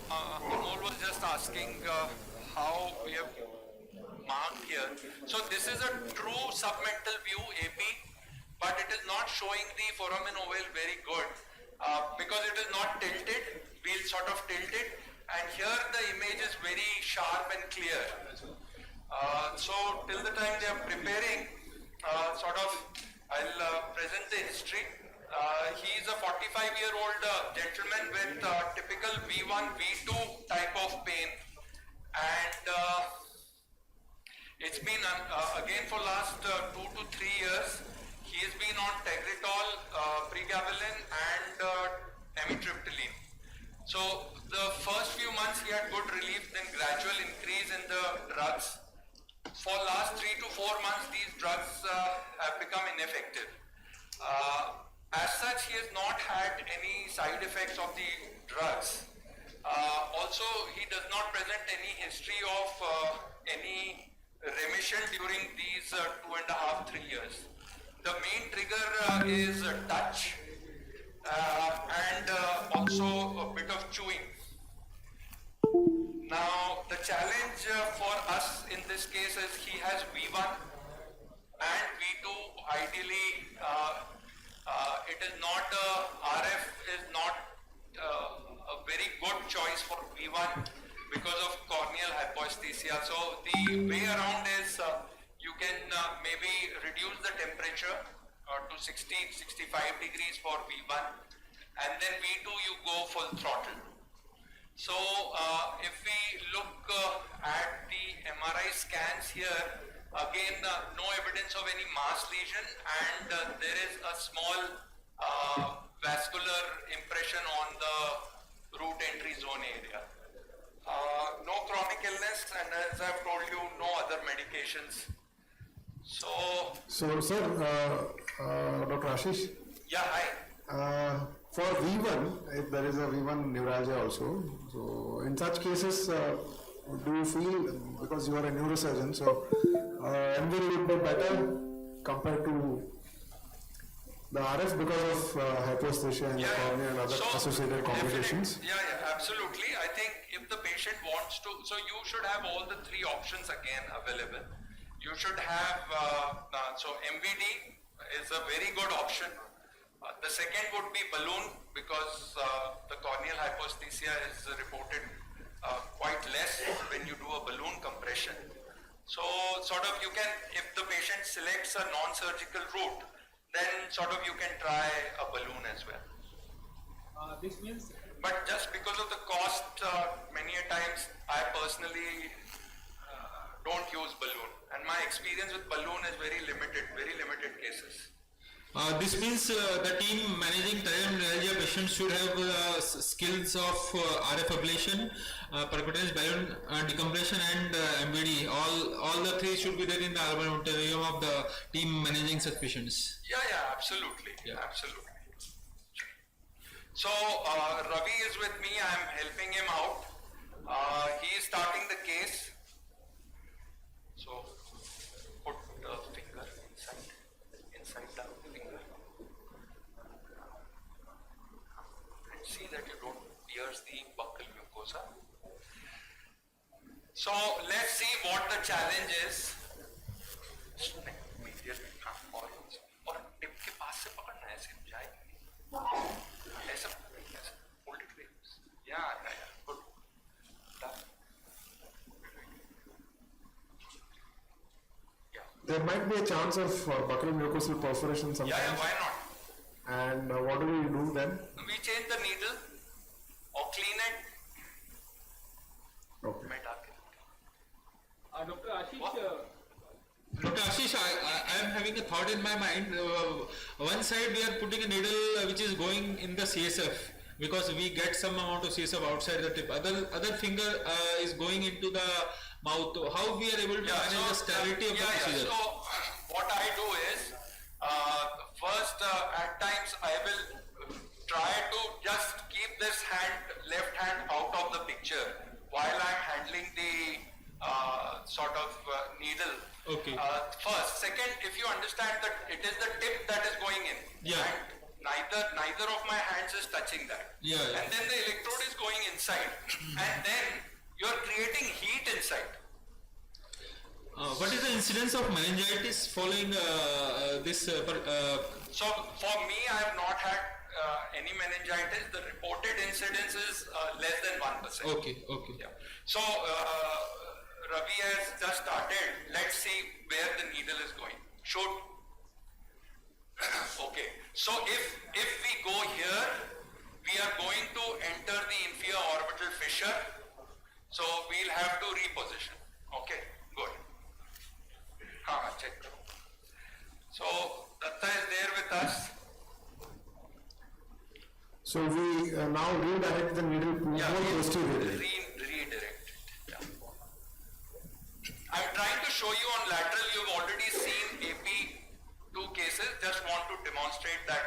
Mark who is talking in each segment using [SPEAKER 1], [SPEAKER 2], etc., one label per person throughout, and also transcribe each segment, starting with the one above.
[SPEAKER 1] Amol was just asking how we have marked here. So this is a true submental view AP, but it is not showing the foramen ovale very good because it is not tilted. We'll sort of tilt it, and here the image is very sharp and clear. So till the time they are preparing, I'll present the history. He is a 45-year-old gentleman with typical V1, V2 type of pain, and it's been again for last 2 to 3 years. He has been on Tegretol, pregabalin, and amitriptyline. So the first few months he had good relief, then gradual increase in the drugs. For last 3 to 4 months, these drugs have become ineffective. As such, he has not had any side effects of the drugs. Also, he does not present any history of any remission during these 2.5 to 3 years. The main trigger is touch and also a bit of chewing. Now, the challenge for us in this case is he has V1 and V2. Ideally, it is not RF is not a very good choice for V1 because of corneal hypoesthesia. So the way around is you can maybe reduce the temperature to 60-65 degrees for V1, and then V2 you go full throttle. So if we look at the MRI scans here, again no evidence of any mass lesion, and there is a small vascular impression on the root entry zone area. No chronic illness, and as I've told you, no other medications. So
[SPEAKER 2] sir, Dr. Asheesh?
[SPEAKER 1] Yeah, hi.
[SPEAKER 2] For V1, if there is a V1 neuralgia also, so in such cases, do you feel, because you are a neurosurgeon, so MVD would be better compared to the RF because of hypoesthesia and cornea and other associated complications?
[SPEAKER 1] Yeah, absolutely. I think if the patient wants to, so you should have all the 3 options again available. You should have, so MVD is a very good option. The second would be balloon, because the corneal hypoesthesia is reported quite less when you do a balloon compression. So sort of you can, if the patient selects a non-surgical route, then sort of you can try a balloon as well.
[SPEAKER 3] This means?
[SPEAKER 1] But just because of the cost, many a times I personally don't use balloon. And my experience with balloon is very limited cases.
[SPEAKER 4] This means the team managing thyroid neuralgia patients should have skills of RF ablation, percutaneous balloon decompression, and MVD. All the 3 should be there in the armamentarium of the team managing such patients.
[SPEAKER 1] Yeah, absolutely.
[SPEAKER 4] Yeah.
[SPEAKER 1] Absolutely. So Ravi is with me. I'm helping him out. He is starting the case. So put the finger inside the finger, and see that you don't pierce the buccal mucosa. So let's see what the challenge is. और tip के पास से पकड़ना है, ऐसे जाएगी ऐसा hold it way. Yeah, good.
[SPEAKER 2] There might be a chance of buccal mucosal perforation sometimes.
[SPEAKER 1] Yeah, why not?
[SPEAKER 2] And what do we do then?
[SPEAKER 1] We change the needle or clean it.
[SPEAKER 2] Okay.
[SPEAKER 3] Dr. Asheesh,
[SPEAKER 4] Dr. Asheesh, I am having a thought in my mind. One side we are putting a needle which is going in the CSF, because we get some amount of CSF outside the tip. Other finger is going into the mouth. How we are able to manage the stability of the procedure?
[SPEAKER 1] So what I do is, first at times I will try to just keep this left hand out of the picture while I am handling the needle.
[SPEAKER 4] Okay.
[SPEAKER 1] First. Second, if you understand that it is the tip that is going in,
[SPEAKER 4] Yeah.
[SPEAKER 1] and knife neither of my hands is touching that.
[SPEAKER 4] Yeah, yeah.
[SPEAKER 1] And then the electrode is going inside, and then you are creating heat inside.
[SPEAKER 4] What is the incidence of meningitis following this?
[SPEAKER 1] So for me, I have not had any meningitis. The reported incidence is less than 1%.
[SPEAKER 4] Okay, okay.
[SPEAKER 1] Yeah. So Ravi has just started. Let's see where the needle is going. Shoot. Okay. So if we go here, we are going to enter the inferior orbital fissure. So we'll have to reposition. Okay. Good. Check. So Datta is there with us.
[SPEAKER 2] So we now redirect the needle more posteriorly.
[SPEAKER 1] Redirect it. Yeah. I'm trying to show you on lateral. You've already seen AP2 cases. Just want to demonstrate that.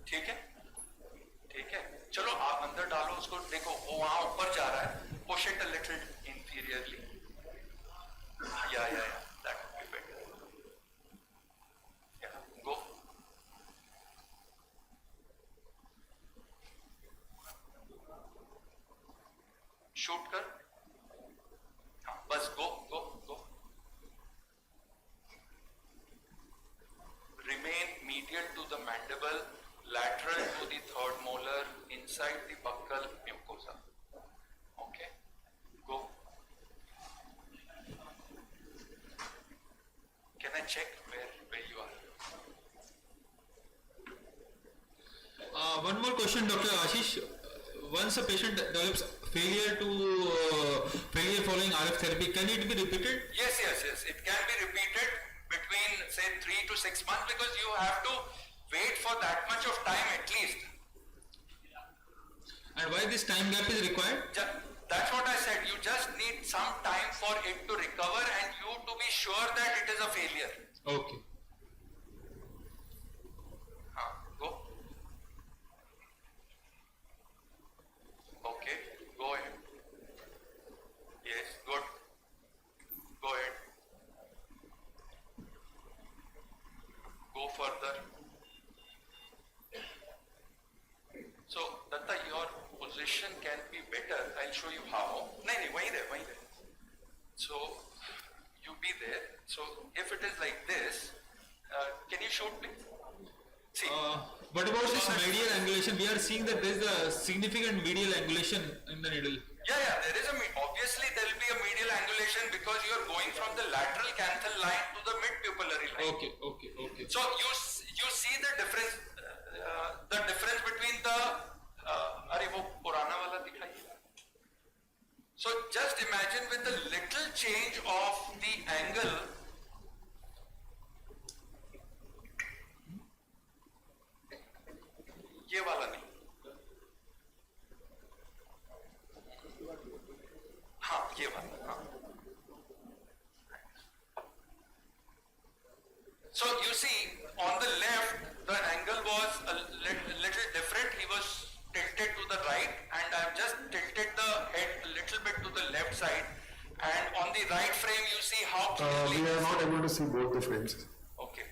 [SPEAKER 1] ठीक है? ठीक है? चलो आप अंदर डालो उसको. देखो वो वहाँ ऊपर जा रहा है. Push it a little inferiorly. Yeah. That would be better. Yeah. Go. Shoot कर. हाँ, बस go. Remain medial to the mandible, lateral to the third molar, inside the buccal mucosa. Okay, go. Can I check where you are?
[SPEAKER 4] One more question, Dr. Asheesh. Once a patient develops failure following RF therapy, can it be repeated?
[SPEAKER 1] Yes. It can be repeated between say 3 to 6 months, because you have to wait for that much of time at least.
[SPEAKER 4] And why this time gap is required?
[SPEAKER 1] That's what I said. You just need some time for it to recover and you to be sure that it is a failure.
[SPEAKER 4] Okay.
[SPEAKER 1] Go. Okay, go ahead. Yes, good. Go ahead. Go further. So, Datta, your position can be better. I'll show you how. No, wait there. So, you be there. So, if it is like this, can you shoot please? See.
[SPEAKER 4] What about this medial angulation? We are seeing that there is a significant medial angulation in the needle.
[SPEAKER 1] Yeah, there is obviously there will be a medial angulation because you are going from the lateral canthal line to the mid-pupillary line.
[SPEAKER 4] Okay.
[SPEAKER 1] So you see the difference between the अरे वो पुराना वाला दिखाइए. So just imagine with the little change of the angle, ये वाला नहीं. हाँ ये वाला. So you see on the left the angle was a little different. He was tilted to the right and I have just tilted the head a little bit to the left side, and on the right frame you see how clearly
[SPEAKER 2] We are not able to see both the frames.
[SPEAKER 1] Okay.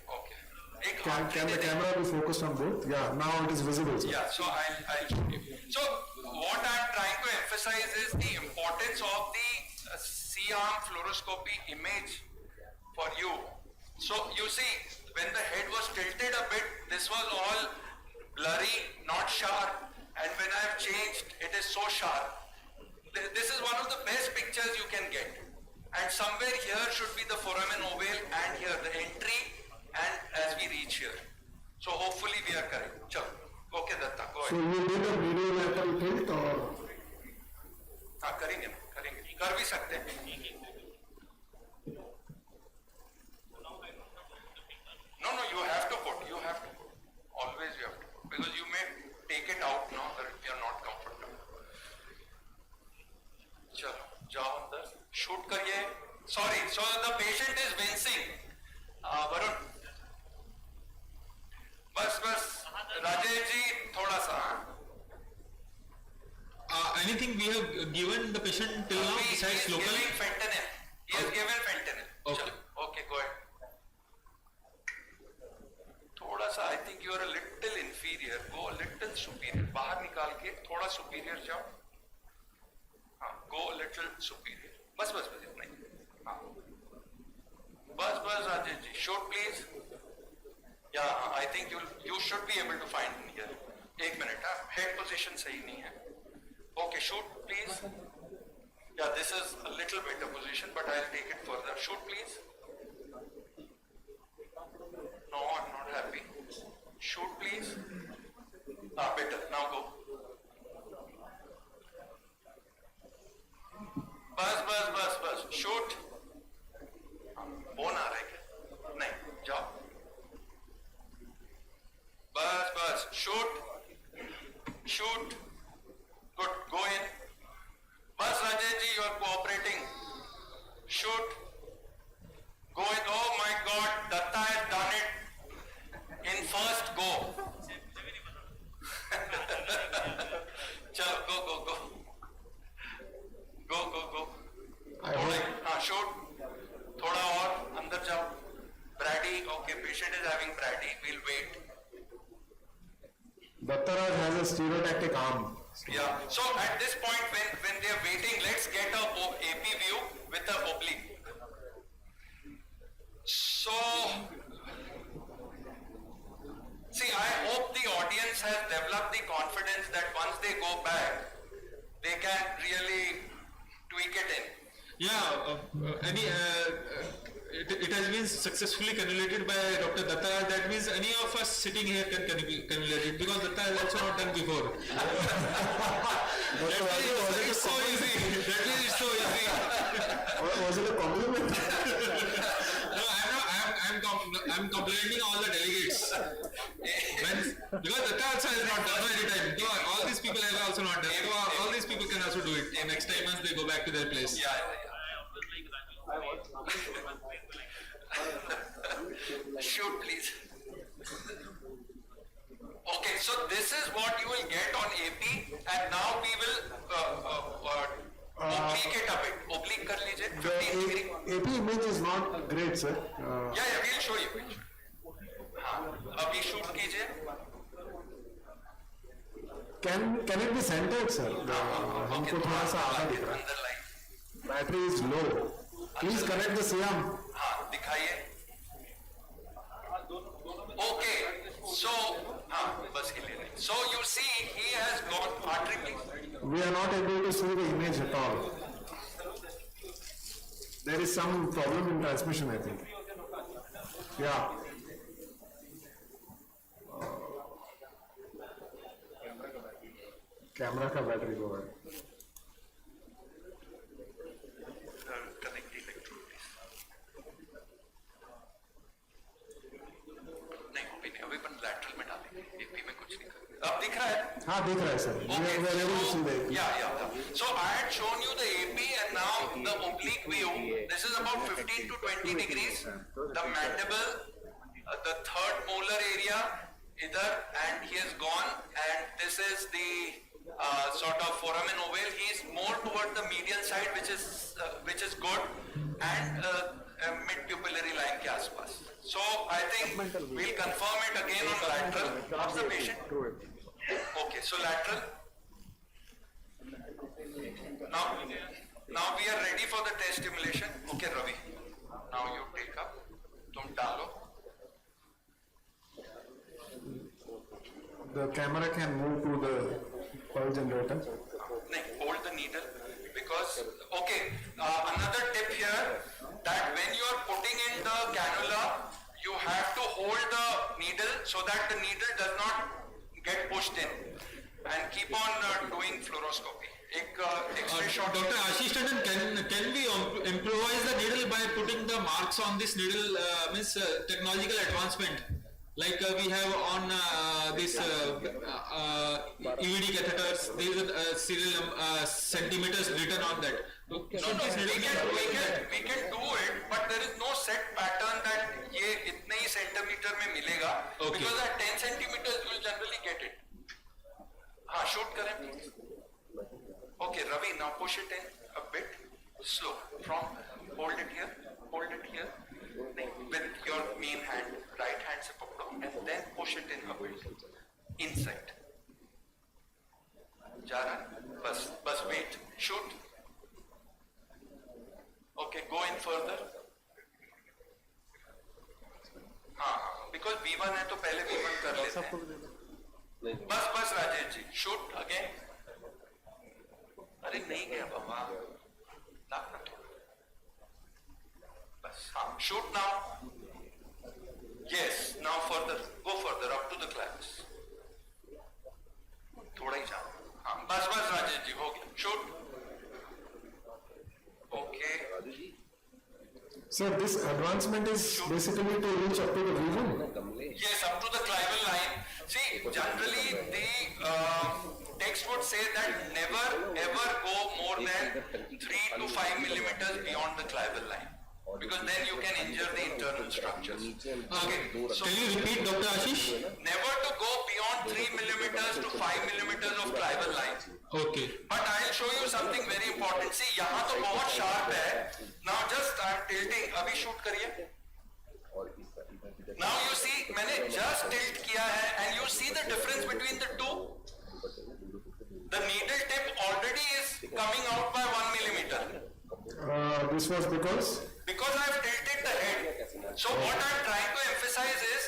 [SPEAKER 2] Can the camera be focused on both? Yeah, now it is visible, sir.
[SPEAKER 1] Yeah, so I'll show you. So what I'm trying to emphasize is the importance of the C-arm fluoroscopy image for you. So you see, when the head was tilted a bit, this was all blurry, not sharp, and when I have changed, it is so sharp. This is one of the best pictures you can get. And somewhere here should be the foramen ovale and here the entry, and as we reach here. So hopefully we are correct. Chalo. Okay, Datta, go
[SPEAKER 2] So
[SPEAKER 1] ahead.
[SPEAKER 2] you did a medial lateral tilt or?
[SPEAKER 1] हाँ करेंगे. कर भी सकते हैं. No, you have to put. Always you have to put. Because you may take it out now if you are not comfortable. चलो, जाओ अंदर. Shoot करिए. Sorry, so the patient is wincing. Varun. बस. राजेश जी थोड़ा सा.
[SPEAKER 4] Anything we have given the patient till now
[SPEAKER 1] He
[SPEAKER 4] besides
[SPEAKER 1] is
[SPEAKER 4] local?
[SPEAKER 1] giving fentanyl. He has given fentanyl.
[SPEAKER 4] Okay.
[SPEAKER 1] Chalo. Okay, go ahead. superior, go a little superior. बाहर निकाल के थोड़ा superior जाओ. हाँ, go a little superior. बस बस बस इतना ही. हाँ. बस बस Rajesh ji. Shoot please. Yeah, I think you should be able to find here. एक मिनट हाँ. Head position सही नहीं है. Okay, shoot please. Yeah, this is a little better position, but I'll take it further. Shoot please. No, I'm not happy. Shoot please. Better. Now go. बस. Shoot. Phone आ रहा है क्या? नहीं, जाओ. बस. Shoot. Good. Go in. बस Rajesh ji, you are cooperating. Shoot. Go in. Oh my God, Datta has done it. In first go. चलो go. Go. हाँ shoot. थोड़ा और अंदर जाओ. Brady. Okay, patient is having Brady. We'll wait.
[SPEAKER 2] Dattaraj has a stereotactic arm.
[SPEAKER 1] Yeah. So at this point, when they are waiting, let's get a AP view with a oblique. So. See, I hope the audience has developed the confidence that once they go back, they can really tweak it in.
[SPEAKER 4] Yeah, it has been successfully cannulated by Dr. Datta. That means any of us sitting here can cannulate it because Datta has also not done before. It's so easy. That means it's so easy.
[SPEAKER 2] Was it a compliment?
[SPEAKER 4] No, I'm complimenting all the delegates. Because Datta also has not done any time. So all these people have also not done. So all these people can also do it. Next time once they go back to their place.
[SPEAKER 1] Yeah. Shoot, please. Okay, so this is what you will get on AP, and now we will oblique it a bit. Oblique कर लीजिए. 15 degree.
[SPEAKER 2] AP image is not great, sir.
[SPEAKER 1] Yeah, we'll show you. हाँ, अभी shoot कीजिए.
[SPEAKER 2] Can it be centered, sir? हमको थोड़ा सा आधा दिख रहा है.
[SPEAKER 1] अंदर line.
[SPEAKER 2] Battery is low. Please connect the Siam.
[SPEAKER 1] हाँ, दिखाइए. Okay, so हाँ, बस के लिए. So you see, he has got artery, please.
[SPEAKER 2] We are not able to see the image at all. There is some problem in transmission, I think. Yeah. Camera का battery low है.
[SPEAKER 1] Connect electrode, please. नहीं, अभी नहीं, अभी अपन lateral में डालेंगे. AP में कुछ नहीं करेंगे. अब दिख रहा है?
[SPEAKER 2] हाँ दिख रहा है sir.
[SPEAKER 1] Okay,
[SPEAKER 2] We are able to see the AP.
[SPEAKER 1] yeah. So I had shown you the AP and now the oblique view. This is about 15 to 20 degrees. The mandible, the third molar area, either, and he has gone, and this is the sort of foramen ovale. He is more toward the medial side, which is good, and mid pupillary line के आसपास. So I think we'll confirm it again on lateral. What's the patient? Okay, so lateral. Now we are ready for the test stimulation. Okay, Ravi. Now you take up. तुम डालो.
[SPEAKER 2] The camera can move to the pulse generator.
[SPEAKER 1] No, hold the needle because another tip here that when you are putting in the cannula, you have to hold the needle so that the needle does not get pushed in, and keep on doing fluoroscopy. X-ray shot.
[SPEAKER 4] Dr. Asheesh Tandon, can we improvise the needle by putting the marks on this needle? Means technological advancement. Like we have on this EVD catheters, there is a serial centimeters written on that.
[SPEAKER 1] No, we can do it, but there is no set pattern that ये इतने ही centimetre में मिलेगा.
[SPEAKER 4] Okay.
[SPEAKER 1] Because at 10 centimeters you will generally get it. हाँ, shoot करें please. Okay, Ravi, now push it in a bit slow. Hold it here. With your main hand, right hand से पकड़ो, and then push it in a bit. inside. जा रहा है? बस wait, shoot. Okay, go in further. हाँ, because V1 है तो पहले V1 कर लेते हैं. बस राजेश जी, shoot again. अरे नहीं गया बाबा, लाना थोड़ा. बस हाँ, shoot now. Yes, now further, go further up to the clavus. थोड़ा ही जाओ. हाँ, बस राजेश जी हो गया. Shoot. Okay.
[SPEAKER 2] Sir, this advancement is basically to reach up to the V1.
[SPEAKER 1] Yes, up to the clival line. See, generally the text would say that never ever go more than 3 to 5 millimeters beyond the clival line, because then you can injure the internal structures. Okay, so
[SPEAKER 4] Can you repeat, Dr. Asheesh?
[SPEAKER 1] never to go beyond 3 millimeters to 5 millimeters of clival line.
[SPEAKER 4] Okay.
[SPEAKER 1] But I'll show you something very important. See, यहाँ तो बहुत sharp है. Now just I'm tilting. अभी shoot करिए. Now you see, मैंने just tilt किया है, and you see the difference between the two. The needle tip already is coming out by 1 millimeter.
[SPEAKER 2] This was because
[SPEAKER 1] Because I've tilted the head. So what I'm trying to emphasize is,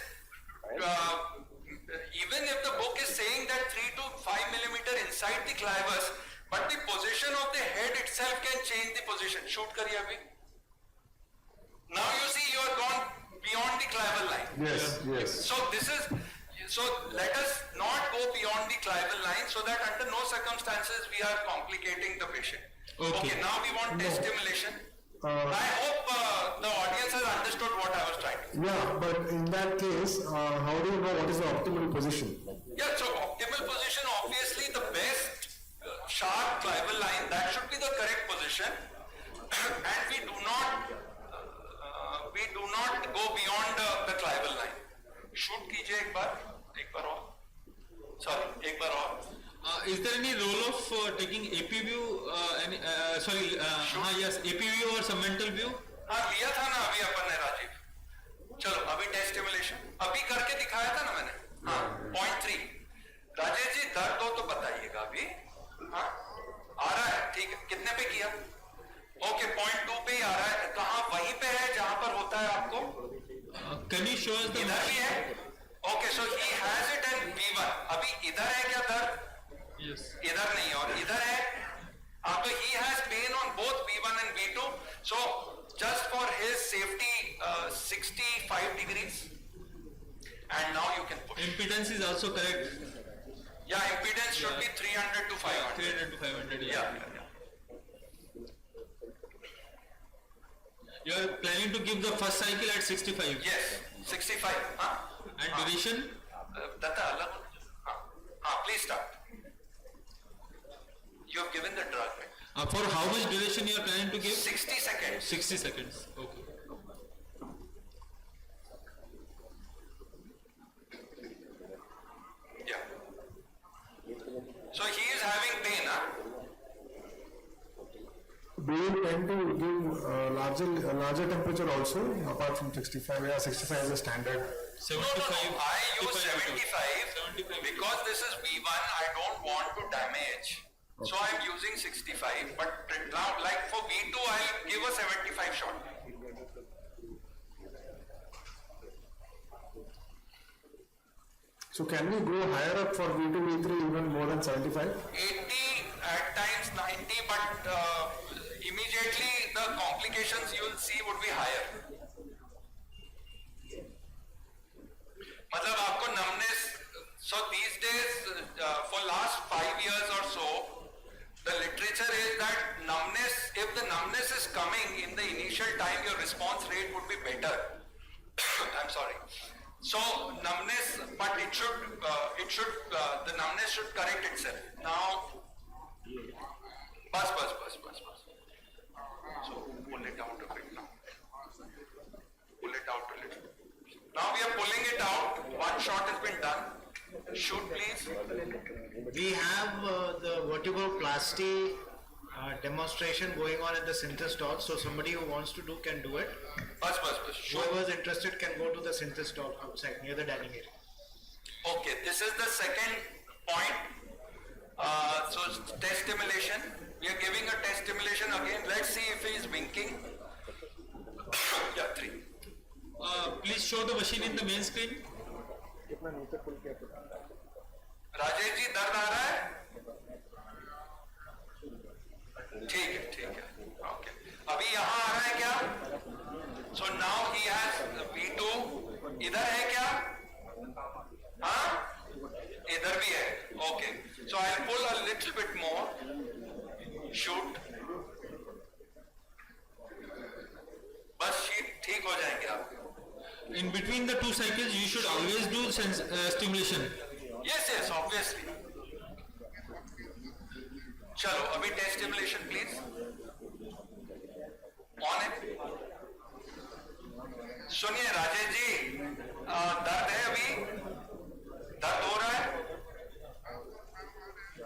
[SPEAKER 1] even if the book is saying that 3 to 5 millimeter inside the clivus, but the position of the head itself can change the position. Shoot करिए अभी. Now you see you are gone beyond the clival line.
[SPEAKER 2] yes.
[SPEAKER 1] So let us not go beyond the clival line, so that under no circumstances we are complicating the patient.
[SPEAKER 4] Okay.
[SPEAKER 1] Now we want test stimulation. I hope the audience has understood what I was trying to.
[SPEAKER 2] Yeah, but in that case, how do you know what is the optimal position?
[SPEAKER 1] Yeah, so optimal position, obviously the best sharp clival line, that should be the correct position. And we do not go beyond the clival line. Shoot कीजिए एक बार और. Sorry, एक बार और.
[SPEAKER 4] Is there any role of taking AP view? Yes, AP view or submental view?
[SPEAKER 1] हाँ लिया था ना अभी अपन ने राजीव. चलो अभी टेस्ट स्टिमुलेशन अभी करके दिखाया था ना मैंने. हाँ 0.3. राजेश जी दर्द हो तो बताइएगा अभी. हाँ आ रहा है, ठीक है. कितने पे किया? ओके 0.2 पे ही आ रहा है. कहाँ? वहीं पे है जहाँ पर होता है आपको.
[SPEAKER 4] Can you show us the?
[SPEAKER 1] इधर भी है. Okay so he has it and V1. अभी इधर है क्या दर्द?
[SPEAKER 4] Yes.
[SPEAKER 1] इधर नहीं और इधर है. अब तो he has pain on both V1 and V2. So just for his safety, 65 degrees. And now you can push.
[SPEAKER 4] Impedance is also correct.
[SPEAKER 1] Yeah, impedance should be 300 to 500.
[SPEAKER 4] 300 to 500.
[SPEAKER 1] Yeah.
[SPEAKER 4] You are planning to give the first cycle at 65.
[SPEAKER 1] Yes, 65. Huh?
[SPEAKER 4] And duration?
[SPEAKER 1] Data alag. Please start. You have given the drug. Right?
[SPEAKER 4] For how much duration you are planning to give?
[SPEAKER 1] 60 seconds.
[SPEAKER 4] 60 seconds. Okay.
[SPEAKER 1] Yeah. So he is having pain, huh?
[SPEAKER 2] Do you tend to give larger temperature also apart from 65? Yeah, 65 is a standard.
[SPEAKER 4] 75.
[SPEAKER 1] No. I use 75
[SPEAKER 4] 75.
[SPEAKER 1] because this is V1. I don't want to damage. So I'm using 65. But now, like for V2, I'll give a 75 shot.
[SPEAKER 2] So can we go higher up for V2, V3 even more than 75?
[SPEAKER 1] 80, at times 90, but immediately the complications you will see would be higher. मतलब आपको numbness, so these days for last 5 years or so, the literature is that numbness, if the numbness is coming in the initial time, your response rate would be better. I'm sorry. So numbness, but the numbness should correct itself. Now, bus. So pull it out a bit now. Pull it out a little. Now we are pulling it out. One shot has been done. Shoot, please.
[SPEAKER 5] We have the vertebroplasty demonstration going on at the synthesis stall, so somebody who wants to do can do it.
[SPEAKER 1] Bus. Shoot.
[SPEAKER 5] Whoever is interested can go to the synthesis stall outside near the dining area.
[SPEAKER 1] Okay, this is the second point. So test stimulation. We are giving a test stimulation again. Let's see if he is winking. Yeah, 3.
[SPEAKER 4] Please show the machine in the main screen.
[SPEAKER 1] Rajesh ji दर्द आ रहा है? ठीक है, ठीक है. Okay. अभी यहाँ आ रहा है क्या? So now he has V2. इधर है क्या? हाँ? इधर भी है. Okay. So I'll pull a little bit more. Shoot. बस शीट ठीक हो जाएंगे आप.
[SPEAKER 4] In between the 2 cycles, you should always do stimulation.
[SPEAKER 1] Yes, yes, obviously. चलो अभी टेस्ट स्टिमुलेशन प्लीज. ऑन है. सुनिए राजेश जी, दर्द है अभी? दर्द हो रहा है?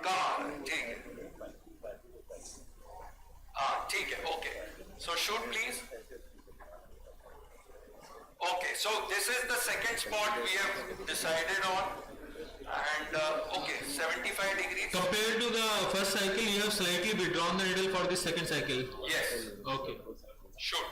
[SPEAKER 1] कहाँ आ रहा है? ठीक है. हाँ ठीक है. Okay. So shoot please. Okay, so this is the second spot we have decided on, and okay, 75 degrees.
[SPEAKER 4] Compared to the first cycle, you have slightly withdrawn the needle for the second cycle.
[SPEAKER 1] Yes,
[SPEAKER 4] Okay.
[SPEAKER 1] shoot.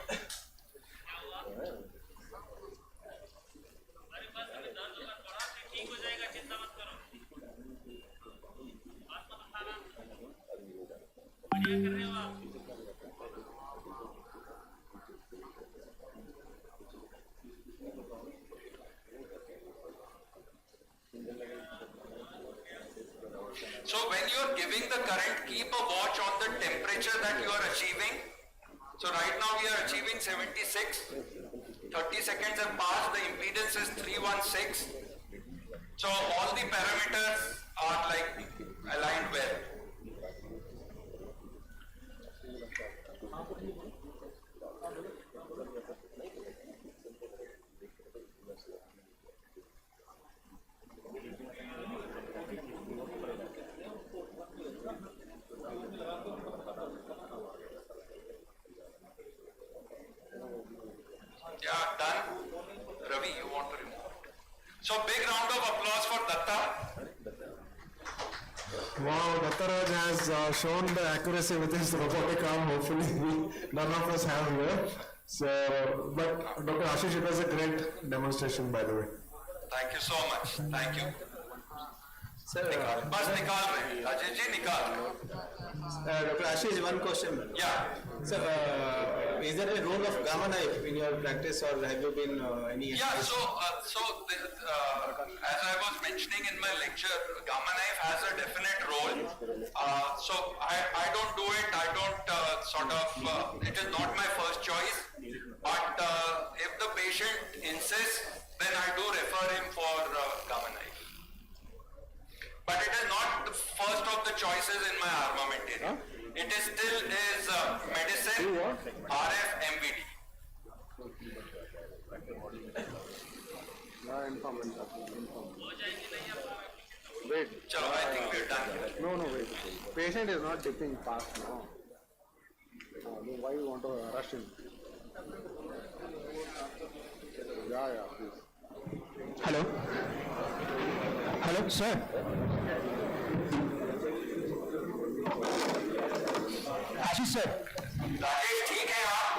[SPEAKER 1] So when you are giving the current, keep a watch on the temperature that you are achieving. So right now we are achieving 76. 30 seconds have passed. The impedance is 316. So all the parameters are like aligned well. Yeah, done. Ravi, you want to remove it. So big round of applause for Datta.
[SPEAKER 2] Wow, Dattaraj has shown the accuracy with his robotic arm. Hopefully, none of us have here. So, but Dr. Asheesh, it was a great demonstration, by the way.
[SPEAKER 1] Thank you so much. Thank you.
[SPEAKER 6] Sir,
[SPEAKER 1] बस निकाल रहे हैं. राजेश जी निकाल रहे हैं.
[SPEAKER 6] Dr. Asheesh, one question.
[SPEAKER 1] Yeah.
[SPEAKER 6] Sir, is there a role of gamma knife in your practice, or have you been any?
[SPEAKER 1] Yeah, as I was mentioning in my lecture, gamma knife has a definite role. So I don't do it. I don't it is not my first choice. But if the patient insists, then I do refer him for gamma knife. But it is not the first of the choices in my armamentarium. It is still medicine, RF, MVD.
[SPEAKER 7] Wait.
[SPEAKER 1] Chalo, I think we're done here.
[SPEAKER 7] No, wait. Patient is not dipping fast now. Then why you want to rush him? Yeah, please.
[SPEAKER 6] Hello. Hello, sir. Asheesh sir.
[SPEAKER 1] Rajesh ठीक है आप?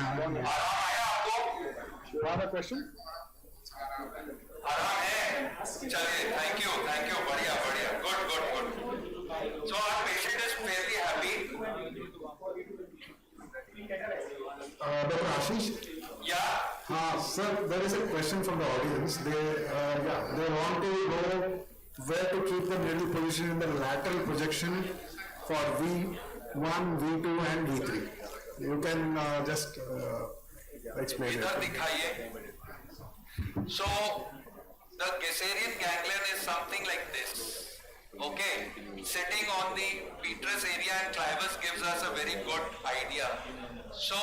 [SPEAKER 1] आराम आया आपको?
[SPEAKER 7] You have a question?
[SPEAKER 1] आराम है? चलिए, thank you, बढ़िया, good. So our patient is fairly happy.
[SPEAKER 2] Dr. Asheesh?
[SPEAKER 1] Yeah.
[SPEAKER 2] Sir, there is a question from the audience. They want to know where to keep the needle position in the lateral projection for V1, V2 and V3. You can just explain
[SPEAKER 1] इधर
[SPEAKER 2] it.
[SPEAKER 1] दिखाइए. So the Gesserian ganglion is something like this. Okay, sitting on the petrous area and clivus gives us a very good idea. So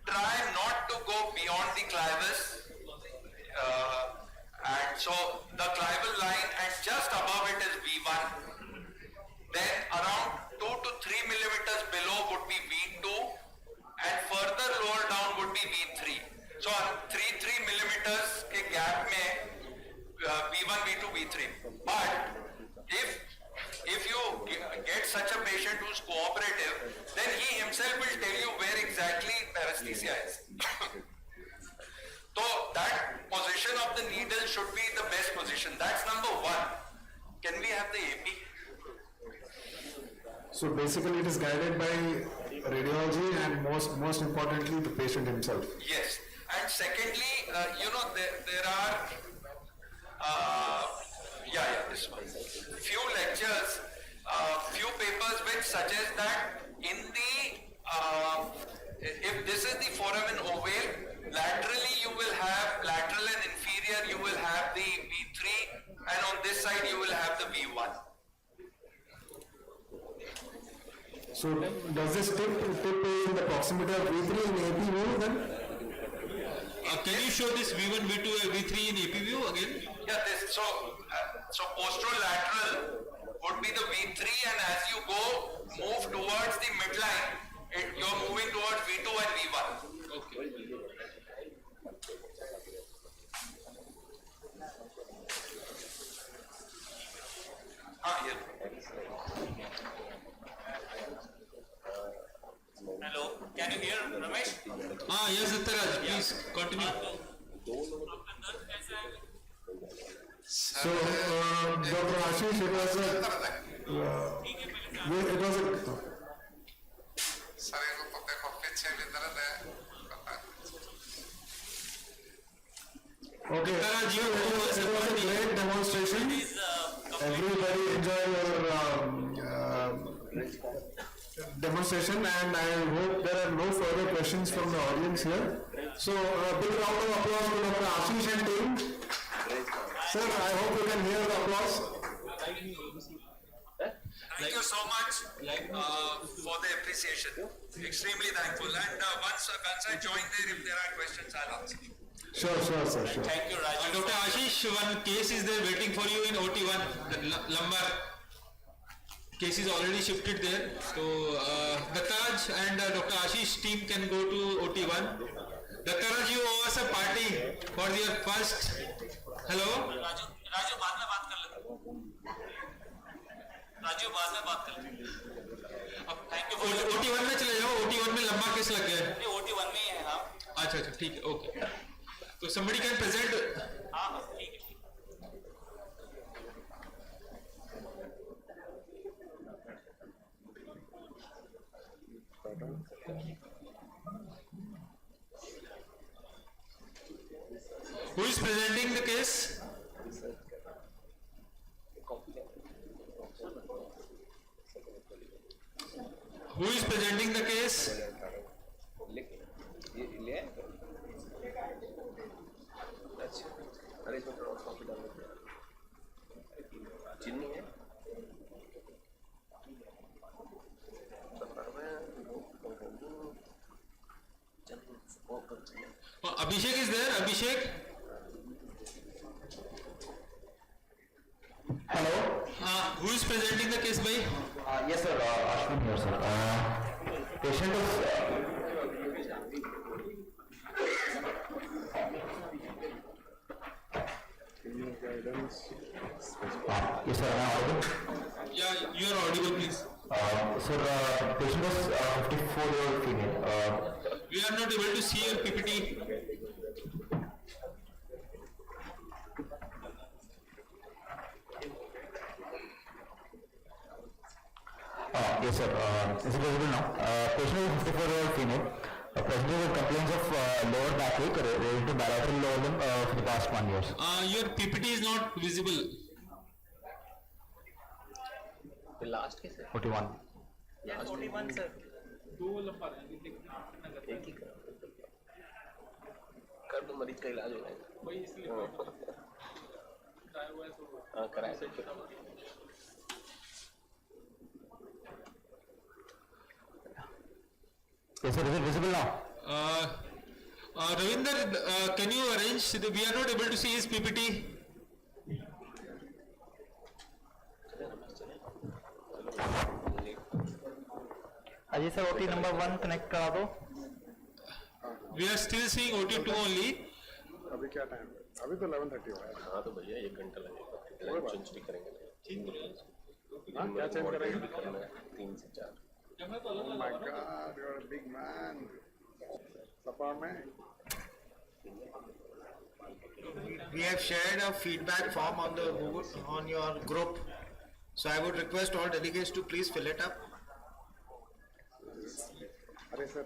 [SPEAKER 1] try not to go beyond the clivus, and so the clival line and just above it is V1. Then around 2 to 3 millimeters below would be V2, and further lower down would be V3. So 3 millimeters के gap में But if you get such a patient who's cooperative, then he himself will tell you where exactly paresthesia is. So that position of the needle should be the best position. That's number one. Can we have the AP?
[SPEAKER 2] So basically it is guided by radiology and most importantly the patient himself.
[SPEAKER 1] Yes. And secondly, there are, this one. Few lectures, few papers which suggest that if this is the foramen ovale, laterally you will have, lateral and inferior you will have the V3, and on this side you will have the V1.
[SPEAKER 2] So does this tip in the proximity of V3 in AP view then?
[SPEAKER 4] Can you show this V1, V2, V3 in AP view again?
[SPEAKER 1] Yeah, so posterolateral would be the V3, and as you move towards the midline, you're moving towards V2 and V1.
[SPEAKER 4] Okay.
[SPEAKER 1] Yeah.
[SPEAKER 8] Hello, can you hear Ramesh?
[SPEAKER 4] Yes, Dattaraj, please continue.
[SPEAKER 2] So Dr. Asheesh, it was a okay,
[SPEAKER 4] Dattaraj,
[SPEAKER 2] it was a great demonstration. Everybody enjoy your demonstration, and I hope there are no further questions from the audience here. So big round of applause to Dr. Asheesh and team. Sir, I hope you can hear the applause.
[SPEAKER 1] Thank you so much for the appreciation. Extremely thankful. And once I join there, if there are questions, I'll answer.
[SPEAKER 2] Sure, sir, sure.
[SPEAKER 8] Thank you, Raju.
[SPEAKER 4] Dr. Asheesh, one case is there waiting for you in OT1, the lumbar. Case is already shifted there. So Dattaraj and Dr. Asheesh team can go to OT1. Dattaraj, you owe us a party for your first. Hello?
[SPEAKER 8] Raju बाद में बात कर लेते राजू बाद में बात कर लेते थैंक यू
[SPEAKER 4] OT1 में चले जाओ, OT1 में लंबा केस लग गया है।
[SPEAKER 8] OT1 में ही है हाँ
[SPEAKER 4] अच्छा ठीक है, ओके। तो somebody can present.
[SPEAKER 8] हाँ ठीक है
[SPEAKER 4] Who is presenting the case? Who is presenting the case? Abhishek is there? Abhishek?
[SPEAKER 9] Hello?
[SPEAKER 4] Who is presenting the case, bhai?
[SPEAKER 9] Yes, sir. Ashwin here, sir. Patient is. Yes, sir. Am I audible?
[SPEAKER 4] Yeah, you are audible, please.
[SPEAKER 9] Sir, patient is 54-year-old female.
[SPEAKER 4] We are not able to see your PPT.
[SPEAKER 9] Yes, sir. Is it visible now? Patient is 54-year-old female. Presenting with complaints of lower backache related to bilateral lower limb for the past 1 year.
[SPEAKER 4] Your PPT is not visible.
[SPEAKER 6] The last case है
[SPEAKER 9] 41.
[SPEAKER 8] Yes, 41 sir
[SPEAKER 3] दो लंबा है
[SPEAKER 6] एक ही कर दो मरीज का इलाज हो जाएगा
[SPEAKER 3] वही इसलिए
[SPEAKER 6] हाँ कराए sir
[SPEAKER 9] Yes, sir. Is it visible now?
[SPEAKER 4] Ravinder, can you arrange? We are not able to see his PPT.
[SPEAKER 9] Ajay sir OT number 1 connect करा दो.
[SPEAKER 4] We are still seeing OT2 only.
[SPEAKER 7] अभी क्या टाइम है? अभी तो 11:30 हुआ है।
[SPEAKER 10] हाँ तो भैया 1 घंटा लगेगा, चेंज भी करेंगे।
[SPEAKER 7] हाँ, क्या चेंज करेंगे?
[SPEAKER 10] 3 से 4।
[SPEAKER 7] Oh my God, you're a big man. Sapa में
[SPEAKER 5] We have shared a feedback form on the Google, on your group. So I would request all delegates to please fill it up.
[SPEAKER 7] अरे sir